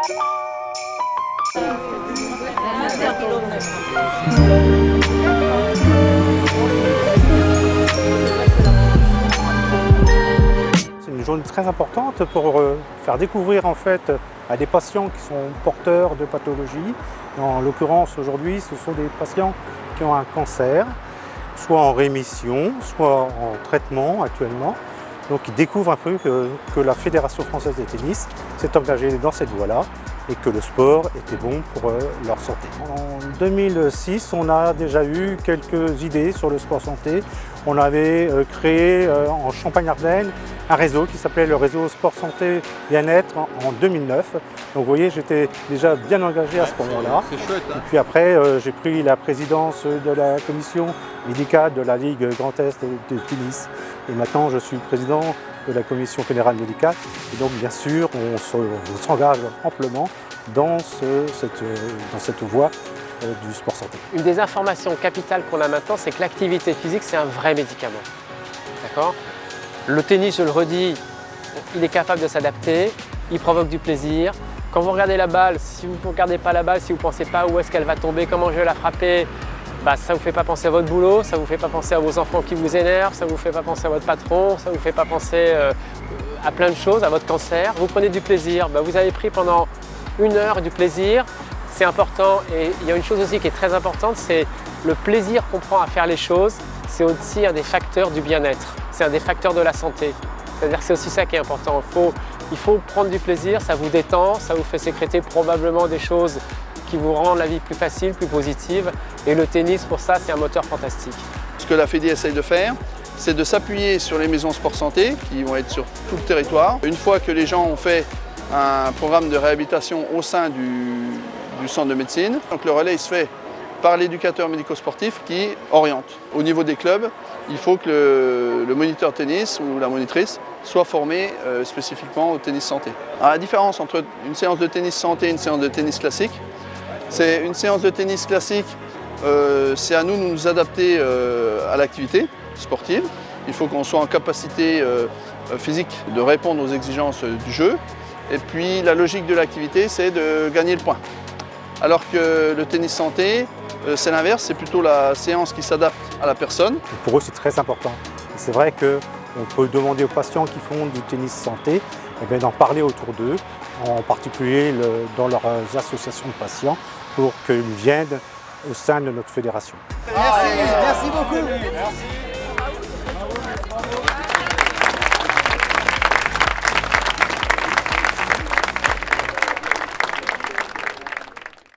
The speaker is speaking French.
C'est une journée très importante pour faire découvrir en fait à des patients qui sont porteurs de pathologies. En l'occurrence aujourd'hui, ce sont des patients qui ont un cancer, soit en rémission, soit en traitement actuellement. Donc ils découvrent un peu que la Fédération française de tennis s'est engagée dans cette voie-là et que le sport était bon pour leur santé. En 2006, on a déjà eu quelques idées sur le sport santé. On avait créé en Champagne-Ardenne un réseau qui s'appelait le réseau Sport Santé Bien-être en 2009. Donc vous voyez, j'étais déjà bien engagé à ce moment-là. C'est chouette, hein. Et puis après, j'ai pris la présidence de la commission médicale de la Ligue Grand Est de tennis. Et maintenant, je suis président de la commission fédérale médicale. Et donc, bien sûr, on s'engage amplement dans cette voie du sport santé. Une des informations capitales qu'on a maintenant, c'est que l'activité physique, c'est un vrai médicament. D'accord ? Le tennis, je le redis, il est capable de s'adapter, il provoque du plaisir. Quand vous regardez la balle, si vous ne regardez pas la balle, si vous ne pensez pas où est-ce qu'elle va tomber, comment je vais la frapper, ça ne vous fait pas penser à votre boulot, ça ne vous fait pas penser à vos enfants qui vous énervent, ça ne vous fait pas penser à votre patron, ça ne vous fait pas penser à plein de choses, à votre cancer. Vous prenez du plaisir, vous avez pris pendant 1 heure du plaisir, c'est important. Et il y a une chose aussi qui est très importante, c'est le plaisir qu'on prend à faire les choses, c'est aussi un des facteurs du bien-être, c'est un des facteurs de la santé. C'est-à-dire que c'est aussi ça qui est important. Il faut prendre du plaisir, ça vous détend, ça vous fait sécréter probablement des choses qui vous rendent la vie plus facile, plus positive. Et le tennis, pour ça, c'est un moteur fantastique. Ce que la Fédé essaye de faire, c'est de s'appuyer sur les maisons sport santé qui vont être sur tout le territoire. Une fois que les gens ont fait un programme de réhabilitation au sein du centre de médecine, donc le relais il se fait par l'éducateur médico-sportif qui oriente. Au niveau des clubs, il faut que le moniteur tennis ou la monitrice soit formé spécifiquement au tennis santé. Alors, la différence entre une séance de tennis santé et une séance de tennis classique, c'est une séance de tennis classique, c'est à nous de nous adapter à l'activité sportive. Il faut qu'on soit en capacité physique de répondre aux exigences du jeu. Et puis la logique de l'activité, c'est de gagner le point. Alors que le tennis santé, c'est l'inverse, c'est plutôt la séance qui s'adapte à la personne. Pour eux, c'est très important. C'est vrai qu'on peut demander aux patients qui font du tennis santé d'en parler autour d'eux, en particulier dans leurs associations de patients, pour qu'ils viennent au sein de notre fédération. Merci beaucoup. Merci.